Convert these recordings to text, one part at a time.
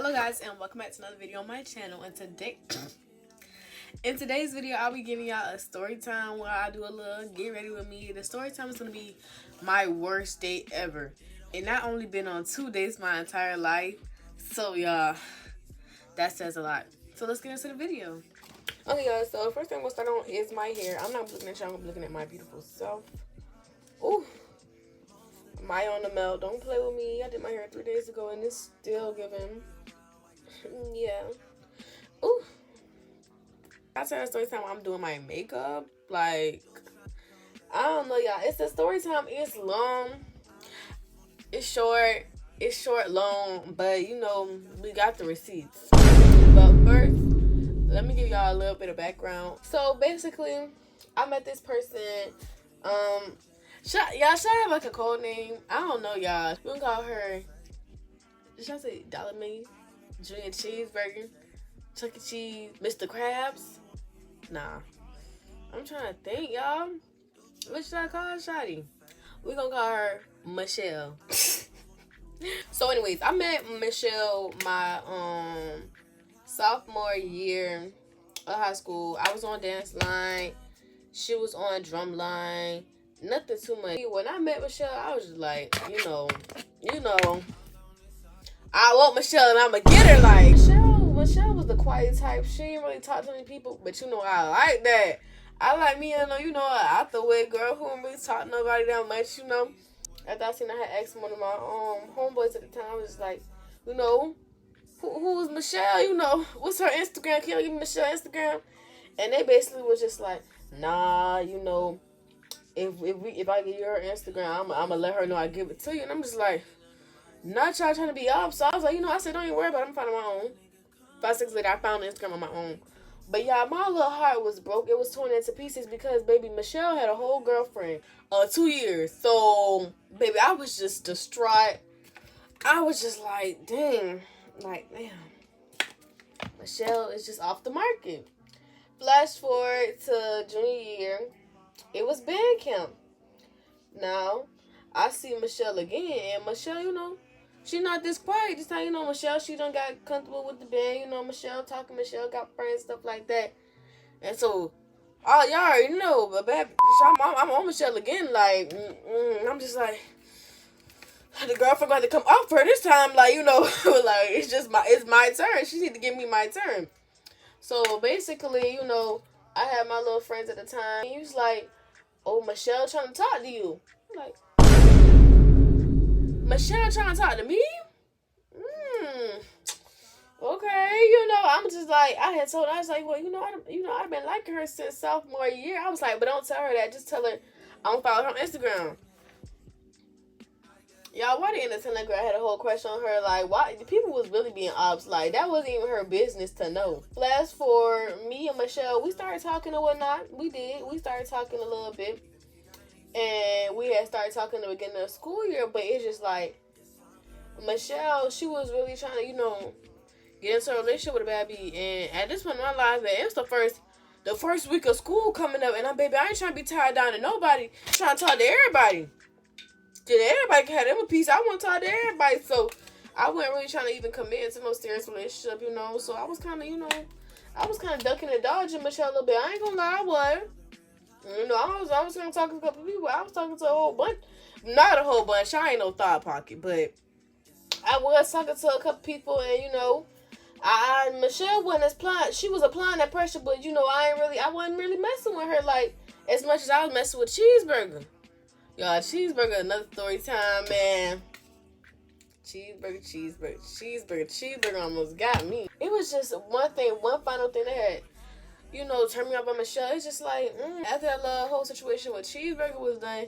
Hello guys, and welcome back to another video on my channel. And in today's video I'll be giving y'all a story time where I do a little get ready with me. The story time is going to be my worst date ever. It not only been on 2 dates my entire life, so y'all, that says a lot. So let's get into the video. Okay guys, so first thing we'll start on is my hair. I'm not looking at y'all, I'm looking at my beautiful self. Ooh, Maya on the melt. Don't play with me. I did my hair 3 days ago and it's still giving. Yeah. Ooh. I tell the story time while I'm doing my makeup. Like, I don't know, y'all. It's the story time. It's long. It's short. It's short, long. But, you know, we got the receipts. But first, let me give y'all a little bit of background. So, basically, I met this person. Should I have like a code name? I don't know, y'all. We can call her, should I say Dollar Me? Junior Cheeseburger, Chuck E. Cheese, Mr. Krabs. Nah, I'm trying to think, y'all. What should I call her, Shotty? We gonna call her Michelle. So, anyways, I met Michelle my sophomore year of high school. I was on dance line. She was on drum line. Nothing too much. When I met Michelle, I was just like, you know. I want Michelle and I'ma get her. Like, Michelle was the quiet type. She didn't really talk to many people, but you know, I like that. I like me, you know, an out the way girl who don't really talk to nobody that much, you know. After I seen I had asked one of my homeboys at the time, I was just like, you know, who is Michelle? You know, what's her Instagram? Can you give me Michelle's Instagram? And they basically was just like, nah, you know, if I give you her Instagram, I'm gonna let her know I give it to you. And I'm just like, not y'all trying to be up. So I was like, you know, I said, don't even worry about it. I'm finding my own. 5 6 later, I found Instagram on my own. But y'all, my little heart was broke. It was torn into pieces because, baby, Michelle had a whole girlfriend 2 years. So, baby, I was just distraught. I was just like, dang. Like, damn. Michelle is just off the market. Flash forward to junior year. It was band camp. Now, I see Michelle again. And Michelle, you know, she not this quiet. This time, you know, Michelle, she done got comfortable with the band. You know, Michelle talking, Michelle got friends, stuff like that. And so, y'all already know, but I'm on Michelle again. Like, I'm just like, the girlfriend got to come off her this time. Like, you know, like, it's my turn. She need to give me my turn. So, basically, you know, I had my little friends at the time. He was like, oh, Michelle trying to talk to you. I'm like, Michelle trying to talk to me? Okay, you know, I'm just like, I was like, well, I've been liking her since sophomore year. I was like, but don't tell her that. Just tell her I don't follow her on Instagram. Y'all, why the end of telling that girl I had a whole crush on her? Like, why? The people was really being obs. Like, that wasn't even her business to know. Flash forward, me and Michelle, we started talking and whatnot. We did. We started talking a little bit. And we had started talking at the beginning of the school year, but it's just like, Michelle, she was really trying to, you know, get into a relationship with a baby. And at this point in my life, it was the first week of school coming up, and I ain't trying to be tied down to nobody. I'm trying to talk to everybody. Everybody can have them a piece. I want to talk to everybody. So I wasn't really trying to even commit into no serious relationship, you know. So I was kind of, you know, ducking and dodging Michelle a little bit. I ain't gonna lie, I was. You know, I was gonna talk to a couple people. I was talking to a whole bunch. Not a whole bunch. I ain't no thought pocket, but I was talking to a couple people, and you know, Michelle wasn't applying. She was applying that pressure, but you know, I wasn't really messing with her like as much as I was messing with Cheeseburger. Y'all, Cheeseburger, another story time, man. Cheeseburger almost got me. It was just one final thing that had, you know, turn me off on Michelle. It's just like, after that little whole situation with Cheeseburger was done,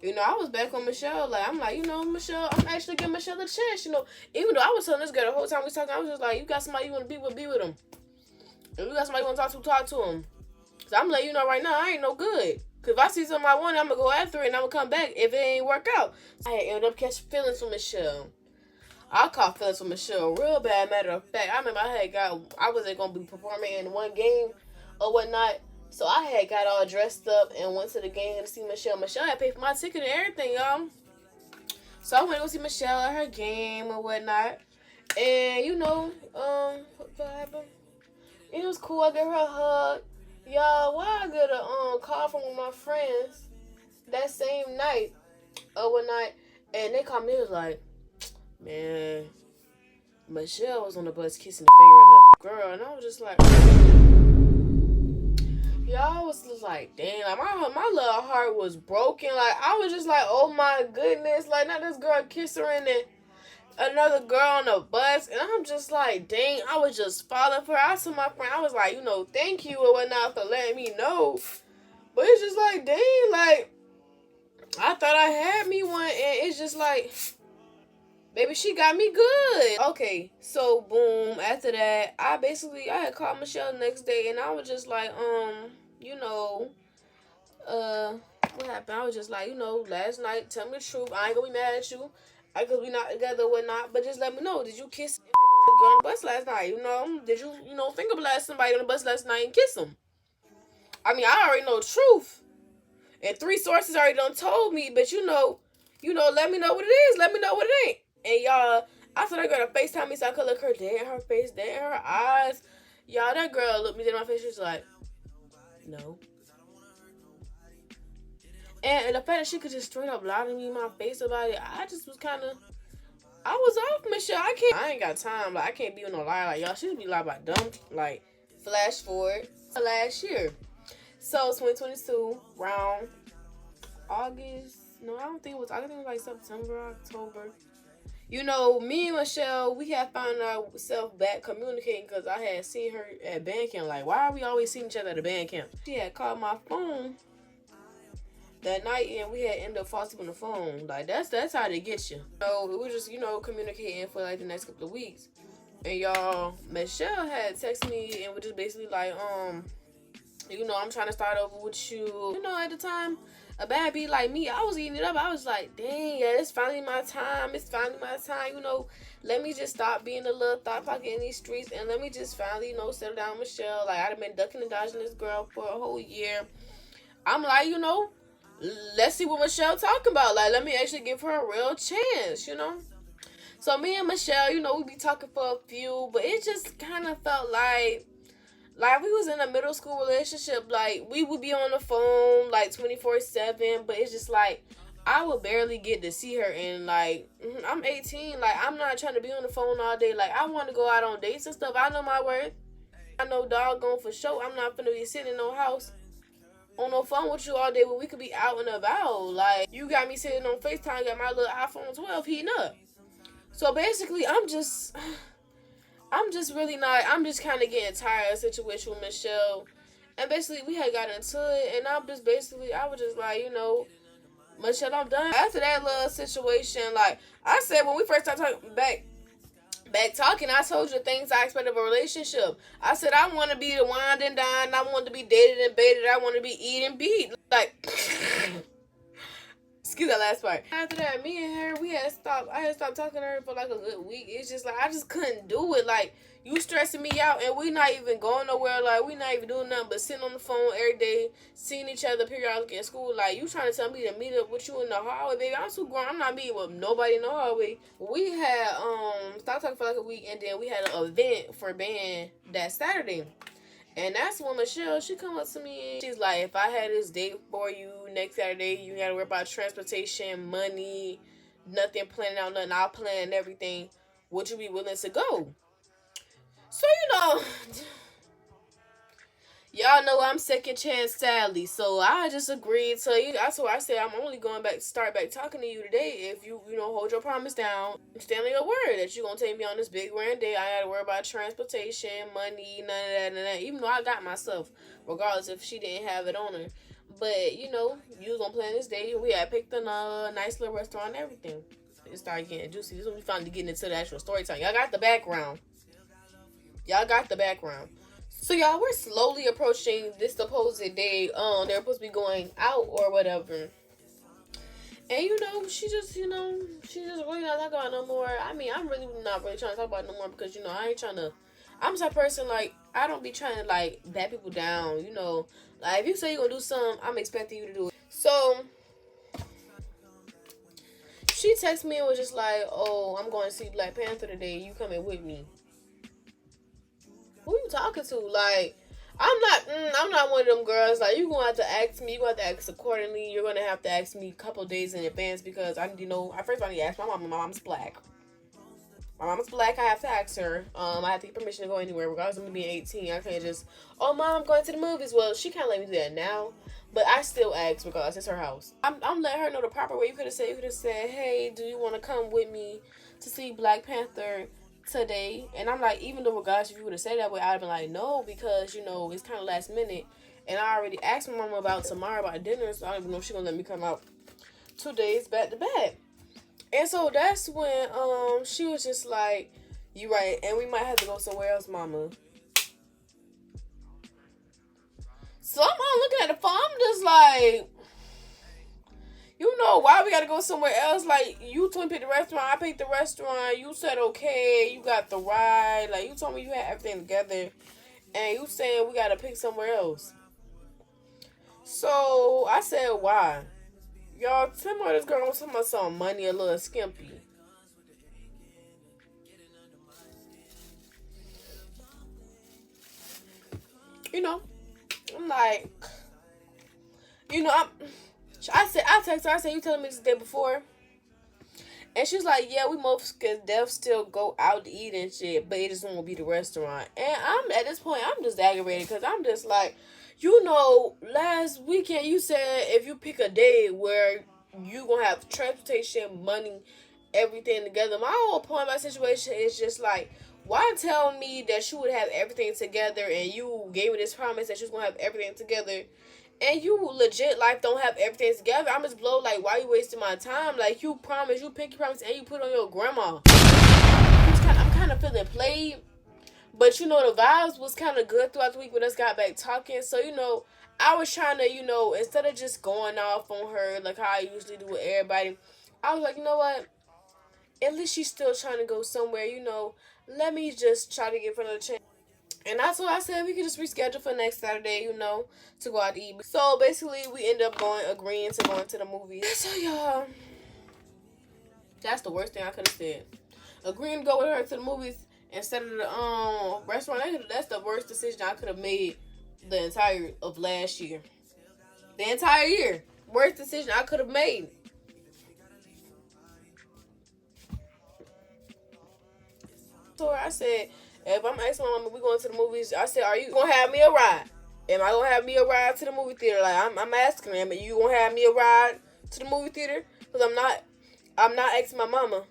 you know, I was back on Michelle. Like, I'm like, you know, Michelle, I'm actually giving Michelle a chance, you know. Even though I was telling this girl the whole time we was talking, I was just like, you got somebody you want to be with them. If you got somebody you want to talk to them. So I'm letting you know right now, I ain't no good. Because if I see something I want, I'm going to go after it and I'm going to come back if it ain't work out. I ended up catching feelings for Michelle. I caught feelings for Michelle real bad. Matter of fact, I remember I wasn't going to be performing in one game or whatnot. So I had got all dressed up and went to the game to see Michelle. Michelle had paid for my ticket and everything, y'all. So I went to go see Michelle at her game or whatnot. And you know, what happened? It was cool. I gave her a hug. Y'all, why I get a call from one of my friends that same night one night, and they called me. It was like, man, Michelle was on the bus kissing the finger of another girl, and I was just like, y'all was just like, damn, like my little heart was broken. Like I was just like, oh my goodness, like not this girl kiss her and then another girl on the bus, and I'm just like, dang, I was just falling for her. I told my friend, I was like, thank you or whatnot for letting me know, but it's just like, dang, like I thought I had me one, and it's just like, baby, she got me good. Okay, so boom, after that, I had called Michelle the next day, and I was just like, you know, what happened? I was just like, last night, tell me the truth. I ain't gonna be mad at you. Cause we not together or whatnot, but just let me know. Did you kiss the girl on the bus last night? Did you, finger blast somebody on the bus last night and kiss them? I mean, I already know the truth. And 3 sources already done told me, but let me know what it is. Let me know what it ain't. And y'all, I saw that girl to FaceTime me so I could look her dead in her face, dead in her eyes. Y'all, that girl looked me dead in my face. She was like, no. And the fact that she could just straight up lie to me in my face about it, I just was kind of, I was off, Michelle. I ain't got time. Like, I can't be with no liar. Like, y'all, she just be lying about dumb. Like, flash forward to last year. So, 2022, around August. No, I don't think it was. I think it was like September, October. Me and Michelle, we had found ourselves back communicating because I had seen her at band camp. Like, why are we always seeing each other at a band camp? She had called my phone that night, and we had ended up falling on the phone. Like, that's how they get you. So we were just, communicating for like the next couple of weeks. And y'all, Michelle had texted me and was just basically like, I'm trying to start over with you. At the time, a bad beat like me, I was eating it up. I was like, dang, yeah, it's finally my time. It's finally my time. Let me just stop being a little thought pocket in these streets, and let me just finally, settle down with Michelle. Like, I'd have been ducking and dodging this girl for a whole year. I'm like, let's see what Michelle talking about. Like, let me actually give her a real chance, So me and Michelle, we be talking for a few, but it just kind of felt like we was in a middle school relationship. Like, we would be on the phone, like, 24/7, but it's just, like, I would barely get to see her, and, like, I'm 18. Like, I'm not trying to be on the phone all day. Like, I want to go out on dates and stuff. I know my worth. I know doggone for sure I'm not finna be sitting in no house on no phone with you all day, but we could be out and about. Like, you got me sitting on FaceTime, got my little iPhone 12 heating up. So, basically, I'm just really not, I'm just kind of getting tired of the situation with Michelle. And basically, we had got into it, and I was just like, Michelle, I'm done. After that little situation, like, I said when we first started talking back talking, I told you the things I expect of a relationship. I said I want to be the wine and dine, I want to be dated and baited, I want to be eat and beat. Like, excuse that last part. After that, me and her, I had stopped talking to her for like a good week. It's just like, I just couldn't do it. Like, you stressing me out, and we not even going nowhere. Like, we not even doing nothing but sitting on the phone every day, seeing each other periodically in school. Like, you trying to tell me to meet up with you in the hallway, baby? I'm too grown. I'm not meeting with nobody in the hallway. We had stopped talking for like a week, and then we had an event for band that Saturday. And that's when Michelle, she come up to me and she's like, if I had this date for you next Saturday, you gotta worry about transportation, money, nothing planning out, nothing. I'll plan everything. Would you be willing to go? So, y'all know I'm second chance Sally. So I just agreed to you. That's why I said I'm only going back, start back talking to you today if you, hold your promise down. Stand on your word that you're going to take me on this big grand day. I got to worry about transportation, money, none of that. Even though I got myself, regardless if she didn't have it on her. But, you was going to plan this day. We had picked a nice little restaurant and everything. It started getting juicy. This is when we finally getting into the actual story time. Y'all got the background. So, y'all, we're slowly approaching this supposed day. They're supposed to be going out or whatever. And, she just really not talking about it no more. I mean, I'm really not really trying to talk about it no more because, I ain't trying to. I'm the type of person, like, I don't be trying to, like, bat people down, Like, if you say you're going to do something, I'm expecting you to do it. So, she texted me and was just like, oh, I'm going to see Black Panther today. You coming with me? Who you talking to? Like, I'm not one of them girls. Like, you gonna have to ask me. You gonna have to ask accordingly. You're gonna have to ask me a couple days in advance because I need to know. First, I need to ask my mom. My mom's black. My mama's black. I have to ask her. I have to get permission to go anywhere, regardless of me being 18. I can't just, oh, mom, I'm going to the movies. Well, she can't let me do that now, but I still ask regardless. It's her house. I'm letting her know the proper way. You could have said, hey, do you want to come with me to see Black Panther today? And I'm like, even though regardless if you would have said that way, I'd have been like, no, because it's kind of last minute, and I already asked my mama about tomorrow about dinner, so I don't even know if she's gonna let me come out 2 days back to back. And so that's when she was just like, you right, and we might have to go somewhere else, mama. So I'm looking at the phone, I'm just like, why we gotta go somewhere else? Like, you told me to pick the restaurant, I picked the restaurant, you said okay, you got the ride, like, you told me you had everything together, and you saying we gotta pick somewhere else. So I said, why? Y'all, tell me why this girl wants to talk about some money a little skimpy. I'm like, I text her, I said, you telling me this the day before? And she's like, yeah, we most could def still go out to eat and shit, but it just won't be the restaurant. And at this point, I'm just aggravated because I'm just like, last weekend you said if you pick a day where you gonna have transportation, money, everything together. My whole point of my situation is just like, why tell me that you would have everything together and you gave me this promise that you was gonna have everything together, and you legit life don't have everything together? I'm just blown, like, why you wasting my time? Like, you promise, you pinky promise, and you put on your grandma. I'm kind of feeling played. But, the vibes was kind of good throughout the week when us got back talking. So, I was trying to, instead of just going off on her like how I usually do with everybody, I was like, you know what? At least she's still trying to go somewhere, Let me just try to give her another chance. And that's what I said. We could just reschedule for next Saturday, to go out to eat. So, basically, we end up agreeing to going to the movies. So, y'all, that's the worst thing I could have said. Agreeing to go with her to the movies instead of the restaurant. That's the worst decision I could have made the entire of last year. The entire year. Worst decision I could have made. So I said, if I'm asking my mama, we going to the movies, I said, are you going to have me a ride? Am I going to have me a ride to the movie theater? Like, I'm asking him, are you going to have me a ride to the movie theater? Because I'm not asking my mama.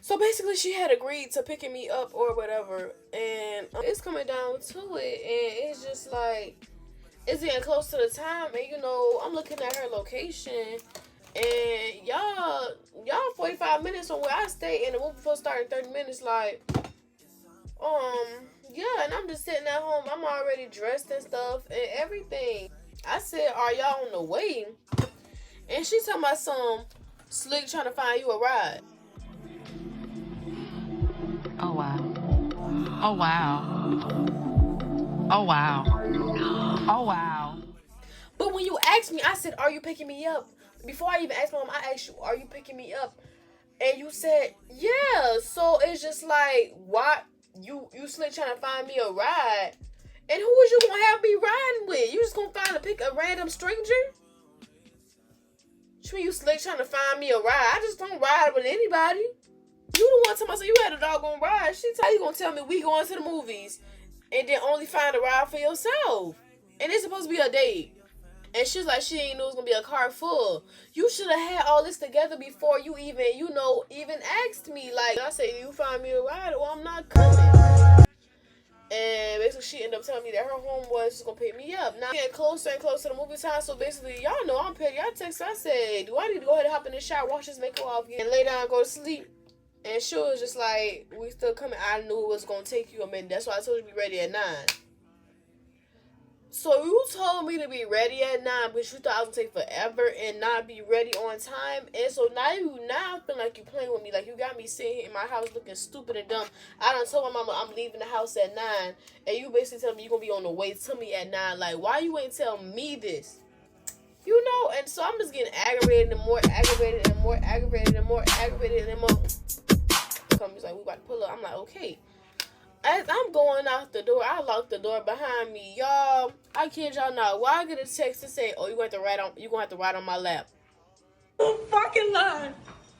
So basically, she had agreed to picking me up or whatever, and it's coming down to it, and it's just like, it's getting close to the time, and I'm looking at her location, and y'all 45 minutes from where I stay, and the movie supposed to start in 30 minutes, like, yeah, and I'm just sitting at home, I'm already dressed and stuff, and everything. I said, are y'all on the way? And she talking about some slick trying to find you a ride. Oh, wow. Oh, wow. Oh, wow. Oh, wow. But when you asked me, I said, are you picking me up? Before I even asked my mom, I asked you, are you picking me up? And you said, yeah. So it's just like, why? You slick trying to find me a ride. And who was you going to have me riding with? You just going to pick a random stranger? You slick trying to find me a ride. I just don't ride with anybody. You the one telling me, so you had a doggone ride. She tell you gonna tell me we going to the movies and then only find a ride for yourself. And it's supposed to be a date. And she's like, she ain't know it was gonna be a car full. You should have had all this together before you even asked me. Like, I said, you find me a ride or I'm not coming. And basically she ended up telling me that her homeboy was gonna pick me up. Now getting closer and closer to the movie time, so basically y'all know I'm petty. I text her, I said, do I need to go ahead and hop in the shower, wash this makeup off again, and lay down and go to sleep? And she was just like, we still coming. I knew it was going to take you a minute. That's why I told you to be ready at 9. So you told me to be ready at 9, but you thought I was going to take forever and not be ready on time. And so now I feel like you playing with me. Like, you got me sitting here in my house looking stupid and dumb. I done told my mama I'm leaving the house at 9. And you basically tell me you're going to be on the way to me at 9. Like, why you ain't tell me this? You know, and so I'm just getting aggravated and more aggravated and more aggravated and more aggravated and more. He's like, we about to pull up. I'm like, okay. As I'm going out the door, I lock the door behind me, y'all. I kid y'all not. Why I get a text to say, "Oh, you gonna have to ride on my lap." You fucking lying.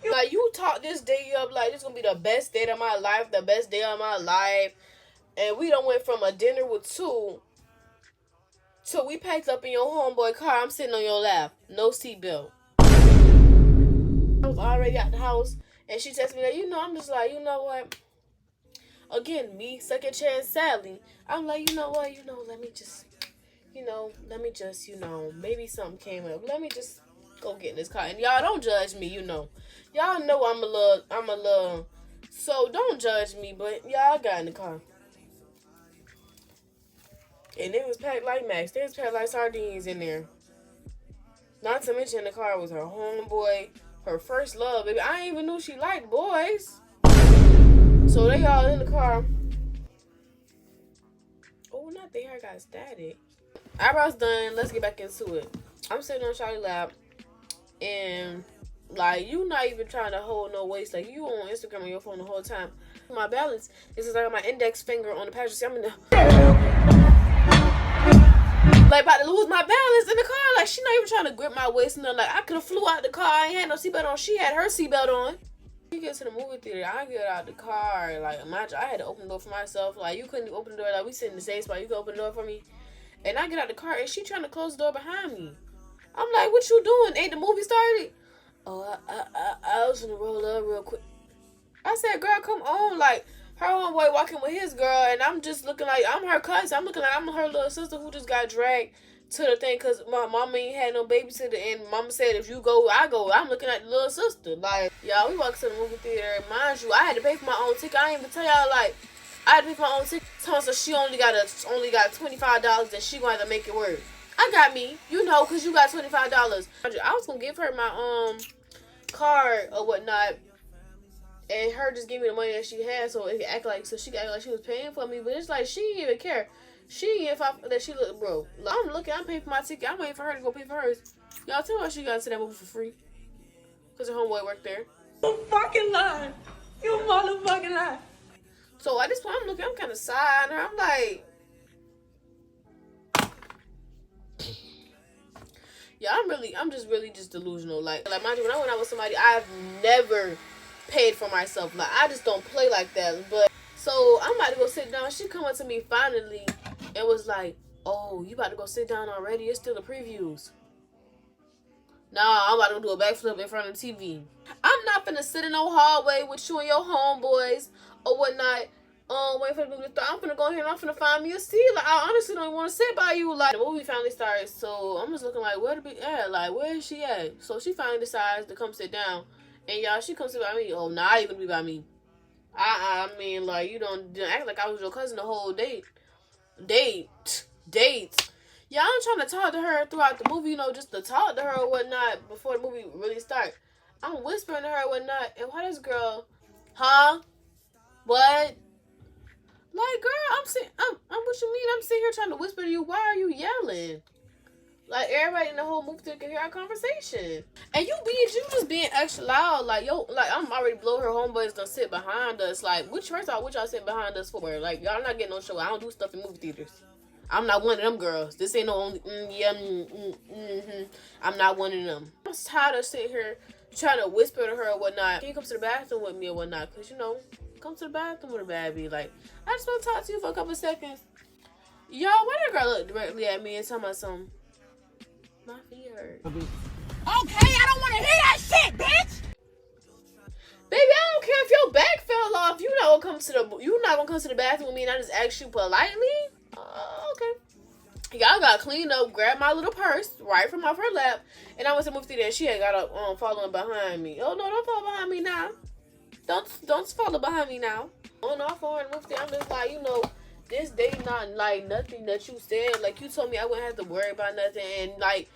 Like, you talk this day up like this gonna be the best day of my life, the best day of my life, and we done went from a dinner with two to we packed up in your homeboy car. I'm sitting on your lap, no seatbelt. I was already out the house, and she texted me like, I'm just like, you know what? Again, me second chance Sally. I'm like, you know what? Let me just, maybe something came up. Let me just go get in this car. And y'all don't judge me, Y'all know I'm a little, so don't judge me, but y'all got in the car. And it was packed like Max. They was packed like sardines in there. Not to mention the car was her homeboy, her first love, baby. I ain't even knew she liked boys. So they all in the car. Oh, not the hair got static. Eyebrows done. Let's get back into it. I'm sitting on Shawty's lap, and like, you not even trying to hold no waist. Like, you on Instagram on your phone the whole time. My balance is just like my index finger on the passenger seat. I'm in the like about to lose my balance in the car. Like, she not even trying to grip my waist and nothing. Like, I could have flew out the car. I ain't had no seatbelt on. She had her seatbelt on. We get to the movie theater. I get out the car. Like, imagine I had to open the door for myself. Like, you couldn't open the door. Like, we sit in the same spot. You could open the door for me. And I get out the car, and she trying to close the door behind me. I'm like, what you doing? Ain't the movie started? Oh, I was gonna roll up real quick. I said, girl, come on. Like, her homeboy walking with his girl, and I'm just looking like I'm her cousin. I'm looking like I'm her little sister who just got dragged to the thing because my mama ain't had no babysitter, and mama said, if you go, I go. I'm looking at the little sister. Like, y'all, we walked to the movie theater. Mind you, I had to pay for my own ticket. I ain't even tell y'all, like, I had to pay for my own ticket. So she only got $25, and she gonna have to make it work. I got me, because you got $25. I was gonna give her my card or whatnot, and her just give me the money that she had, so it could act like she was paying for me. But it's like she didn't even care. She that she looked broke. Like, I'm paying for my ticket. I'm waiting for her to go pay for hers. Y'all tell her she got into that movie for free because her homeboy worked there. You fucking lying. You motherfucking lying. So at this point, I'm kind of side her. I'm like, yeah, I'm just really delusional. Like mind you, when I went out with somebody, I've never paid for myself. Like, I just don't play like that. But so I'm about to go sit down. She come up to me finally and was like, oh, you about to go sit down already? It's still the previews. Nah, I'm about to do a backflip in front of the TV. I'm not finna sit in no hallway with you and your homeboys or whatnot. Wait for the movie to start. I'm finna go here and I'm finna find me a seat. Like, I honestly don't want to sit by you. Like, the movie finally started, so I'm just looking like, where to be at? Like, where is she at? So she finally decides to come sit down. And y'all, she comes sit by me. Oh, nah, you gonna be by me. I mean, like, you don't act like I was your cousin the whole date. Yeah, I'm trying to talk to her throughout the movie, just to talk to her or whatnot before the movie really starts. I'm whispering to her or whatnot, and why this girl, huh? What? Like, girl, I'm what you mean? I'm sitting here trying to whisper to you. Why are you yelling? Like, everybody in the whole movie theater can hear our conversation. And you just being extra loud. Like, I'm already blow her homeboys done sit behind us. Like, first off, what y'all sitting behind us for? Like, y'all not getting no show. I don't do stuff in movie theaters. I'm not one of them girls. This ain't no only, I'm not one of them. I'm tired of sitting here trying to whisper to her or whatnot. Can you come to the bathroom with me or whatnot? Because, come to the bathroom with a baby. Like, I just want to talk to you for a couple of seconds. Y'all, why that girl look directly at me and tell me something? My feet hurt. Okay, I don't want to hear that shit, bitch. Baby, I don't care if your back fell off. You're not gonna come to the bathroom with me and I just ask you politely. Okay. Y'all got cleaned up, grabbed my little purse right from off her lap, and I went to the movie theater and she had got up following behind me. Oh no, don't follow behind me now. Don't follow behind me now. On off on the movie theater, I'm just like, this day not like nothing that you said. Like, you told me I wouldn't have to worry about nothing, and like,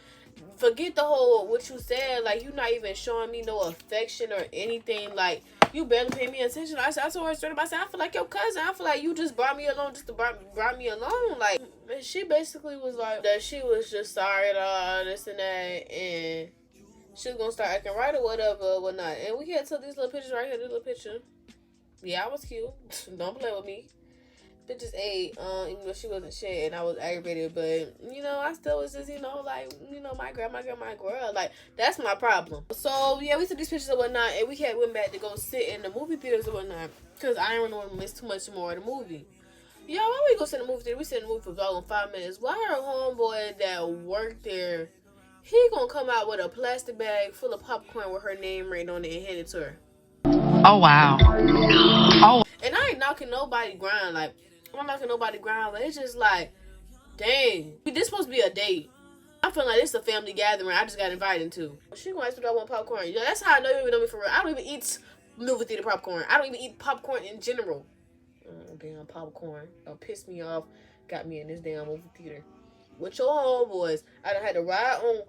forget the whole what you said. Like, you not even showing me no affection or anything. Like, you barely pay me attention. I told her straight up, I said, I feel like your cousin. I feel like you just brought me along just to brought me along. Like, And she basically was like that she was just sorry to all this and that, and she was gonna start acting right or whatever, whatnot. And we had took these little pictures right here, this little picture. Yeah, I was cute. Don't play with me. Bitches ate, even though she wasn't shit, and I was aggravated, but, you know, I still was just, you know, like, you know, my girl, like, that's my problem. So, yeah, we took these pictures and whatnot, and we had went back to go sit in the movie theaters and whatnot, because I didn't want to miss too much more of the movie. Yo, why we go sit in the movie theater? We sit in the movie for about 5 minutes. Why her homeboy that worked there, he gonna come out with a plastic bag full of popcorn with her name written on it and hand it to her? Oh, wow. Oh. And I ain't knocking nobody grind, like, I'm not knocking nobody grind, but it's just like, dang, this supposed to be a date. I feel like this is a family gathering I just got invited to. She gonna ask me if I want popcorn. Yo, that's how I know you even know me for real. I don't even eat movie theater popcorn. I don't even eat popcorn in general. Damn popcorn. Pissed me off. Got me in this damn movie theater. With your homeboys. I done had to ride on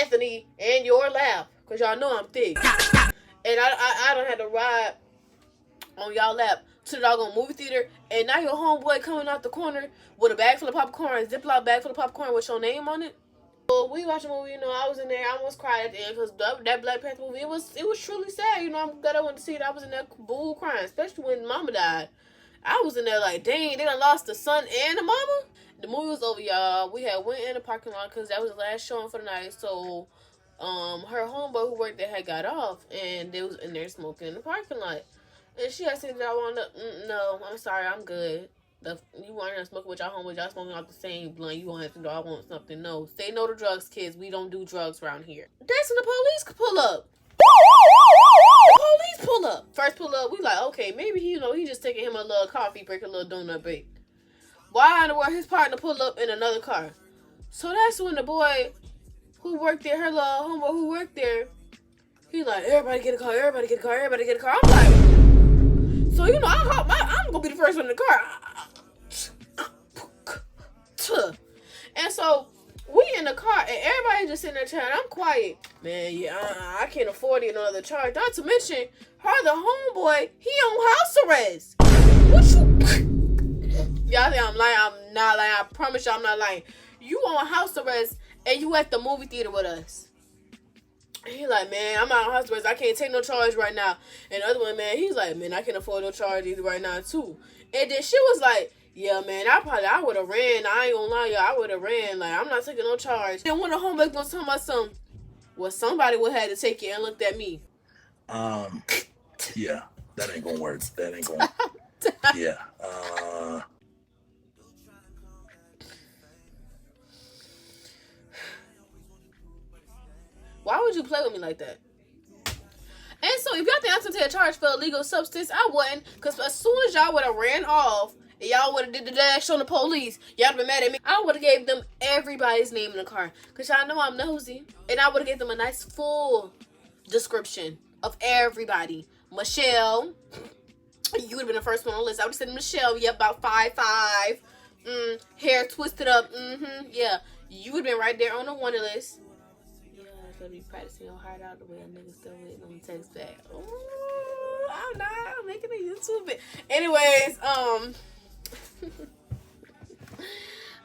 Anthony and your lap. Because y'all know I'm thick. And I done had to ride on y'all lap to the doggone movie theater, and now your homeboy coming out the corner with a bag full of popcorn, a Ziploc bag full of popcorn with your name on it. So we watched a movie, you know, I was in there, I almost cried at the end, because that Black Panther movie, it was truly sad, you know, I'm glad I went to see it. I was in there boo crying, especially when Mama died. I was in there like, dang, they done lost the son and the mama? The movie was over, y'all. We had went in the parking lot, because that was the last showing for the night, so, her homeboy who worked there had got off, and they was in there smoking in the parking lot. And she had said that I wanted to, no, I'm sorry, I'm good. You weren't smoking with y'all homeboys, y'all smoking off the same blunt. You won't have to know I want something. No, say no to drugs, kids. We don't do drugs around here. That's when the police could pull up. The police pull up. First pull up, we like, okay, maybe he just taking him a little coffee break, a little donut break. Why in the world his partner pull up in another car? So that's when the boy who worked there, her little homeboy who worked there, he like, everybody get a car, everybody get a car, everybody get a car. I'm like, so, you know, I'm going to be the first one in the car. And so, we in the car, and everybody just sitting there chatting. I'm quiet. Man, yeah, I can't afford another charge. Not to mention, her, the homeboy, he on house arrest. What you... Y'all think I'm lying? I'm not lying. I promise you I'm not lying. You on house arrest, and you at the movie theater with us. He like, man, I'm out on house arrest. I can't take no charge right now. And the other one, man, he's like, man, I can't afford no charge either right now, too. And then she was like, yeah, man, I would have ran. I ain't gonna lie, y'all. I would have ran. Like, I'm not taking no charge. And when the homeboy gonna tell my son, well, somebody would have to take it and looked at me. Yeah, that ain't gonna work. That ain't gonna, yeah, Why would you play with me like that? And so, if y'all think I took a charge for illegal substance, I wouldn't. Because as soon as y'all would have ran off, and y'all would have did the dash on the police, y'all would have been mad at me. I would have gave them everybody's name in the car. Because y'all know I'm nosy. And I would have gave them a nice full description of everybody. Michelle. You would have been the first one on the list. I would have said Michelle. Yeah, about 5'5". Hair twisted up. Yeah. You would have been right there on the wanted list. Gonna be practicing your heart out the way a nigga still waiting on the text back. Ooh, I'm not making a YouTube video. Anyways,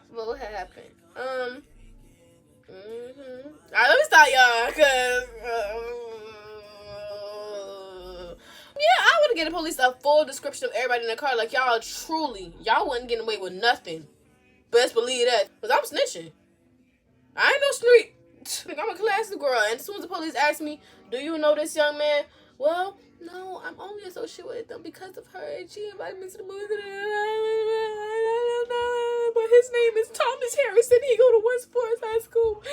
what happened? Alright, let me stop y'all, cause yeah, I would have given the police a full description of everybody in the car. Like, y'all wasn't getting away with nothing. Best believe that, cause I'm snitching. I ain't no street. I'm a classy girl, and as soon as the police asked me, do you know this young man? Well, no, I'm only associated with them because of her, and she invited me to the movie. But his name is Thomas Harrison. He go to West Forest High School,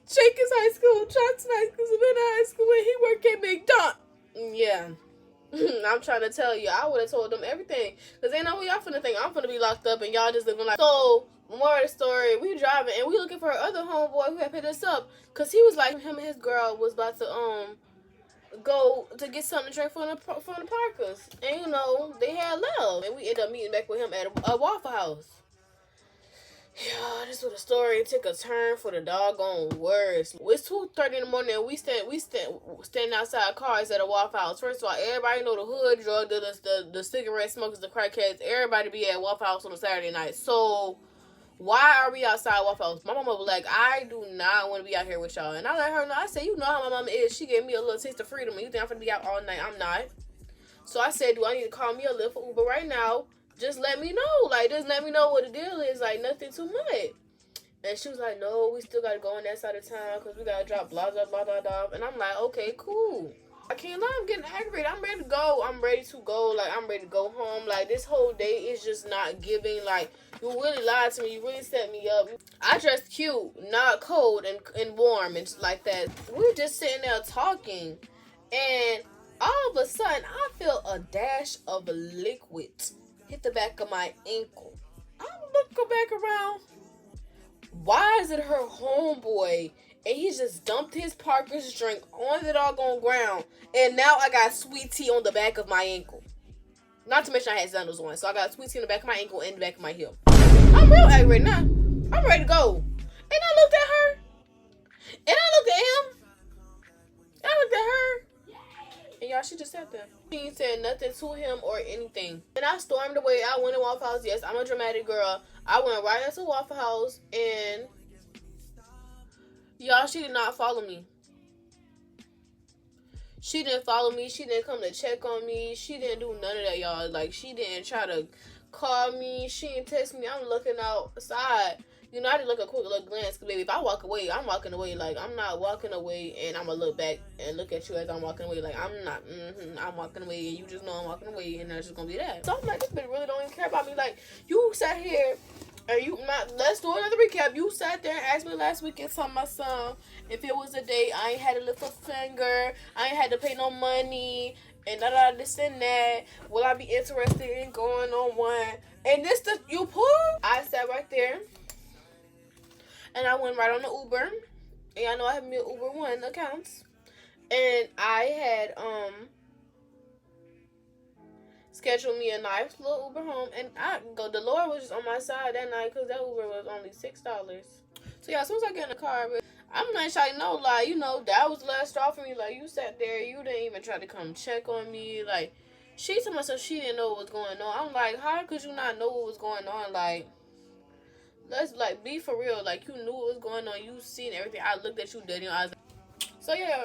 Jenkins High School, Johnson High School, Savannah High School, and he work at McDonald's. Yeah. I'm trying to tell you, I would have told them everything. Because they know who y'all finna think. I'm finna be locked up, and y'all just looking like... So, more of the story, we driving, and we looking for our other homeboy who had picked us up. Because he was like, him and his girl was about to, go to get something to drink from the Parkers. And, you know, they had love. And we ended up meeting back with him at a Waffle House. Yeah, this was the story. Took a turn for the doggone worst. It's 2:30 in the morning, and we stand outside cars at a Waffle House. First of all, everybody know the hood drug dealers, the cigarette smokers, the crackheads. Everybody be at Waffle House on a Saturday night. So why are we outside Waffle House? My mama was like, I do not want to be out here with y'all. And I let her know. I said, you know how my mama is. She gave me a little taste of freedom. And you think I'm going to be out all night? I'm not. So I said, do I need to call me a Lyft or Uber right now? Just let me know. Like, just let me know what the deal is. Like, nothing too much. And she was like, no, we still got to go on that side of town because we got to drop blah, blah, blah, blah, blah. And I'm like, okay, cool. I can't lie, I'm getting aggravated. I'm ready to go. I'm ready to go. Like, I'm ready to go home. Like, this whole day is just not giving. Like, you really lied to me. You really set me up. I dressed cute, not cold and warm and like that. We're just sitting there talking. And all of a sudden, I feel a dash of liquid hit the back of my ankle. I'm looking back around. Why is it her homeboy? And he just dumped his Parker's drink on the doggone ground. And now I got sweet tea on the back of my ankle. Not to mention I had sandals on. So I got sweet tea on the back of my ankle and the back of my heel. I'm real aggravated now. I'm ready to go. And I looked at her. And I looked at him. And I looked at her. And y'all, she just sat there. She ain't said nothing to him or anything. And I stormed away. I went to Waffle House. Yes, I'm a dramatic girl. I went right into Waffle House and... y'all, she did not follow me. She didn't follow me. She didn't come to check on me. She didn't do none of that, y'all. Like, she didn't try to call me. She didn't text me. I'm looking outside. You know, I did look a quick little glance. Because, baby, if I walk away, I'm walking away. Like, I'm not walking away and I'm going to look back and look at you as I'm walking away. Like, I'm not, I'm walking away and you just know I'm walking away and that's just going to be that. So, I'm like, this bitch really don't even care about me. Like, you sat here. Let's do another recap. You sat there and asked me last week and told my son if it was a date, I ain't had to lift a finger, I ain't had to pay no money, and this and that. Will I be interested in going on one? And this you pull? I sat right there and I went right on the Uber. And I know I have me an Uber One account. And I had scheduled me a nice little Uber home, and the Lord was just on my side that night because that Uber was only $6. So yeah, as soon as I get in the car, I'm not sure, no, like, you know, that was the last straw for me. Like, you sat there, you didn't even try to come check on me. Like, she told myself she didn't know what was going on. I'm like, how could you not know what was going on? Like, let's, like, be for real. Like, you knew what was going on. You seen everything. I looked at you dead in your eyes. So yeah,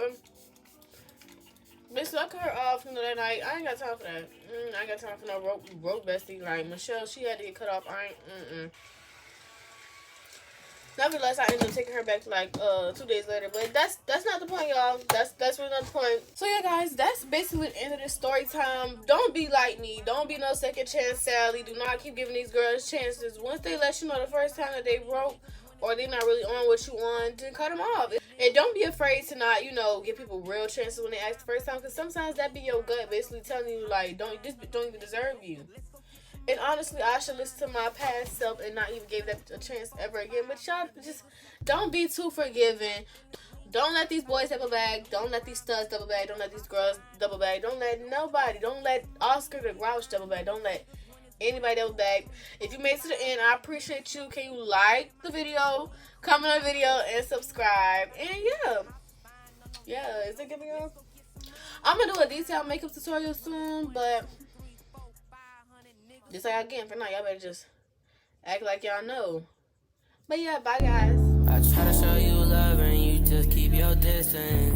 bitch, I cut her off, you know, that night. I ain't got time for that. I ain't got time for no rope bestie. Like, Michelle, she had to get cut off. Nevertheless, I ended up taking her back, like, 2 days later. But that's not the point, y'all. That's really not the point. So, yeah, guys, that's basically the end of this story time. Don't be like me. Don't be no second chance Sally. Do not keep giving these girls chances. Once they let you know the first time that they broke or they're not really on what you want, then cut them off. And don't be afraid to not, you know, give people real chances when they ask the first time. Because sometimes that be your gut basically telling you, like, don't even deserve you. And honestly, I should listen to my past self and not even give that a chance ever again. But y'all just don't be too forgiving. Don't let these boys double bag. Don't let these studs double bag. Don't let these girls double bag. Don't let nobody. Don't let Oscar the Grouch double bag. Don't let anybody double bag. If you made it to the end, I appreciate you. Can you like the video, comment on the video, and subscribe? And yeah, is it giving you? I'm gonna do a detailed makeup tutorial soon, but just like again for now, y'all better just act like y'all know. But yeah, bye guys. I try to show you love and you just keep your distance.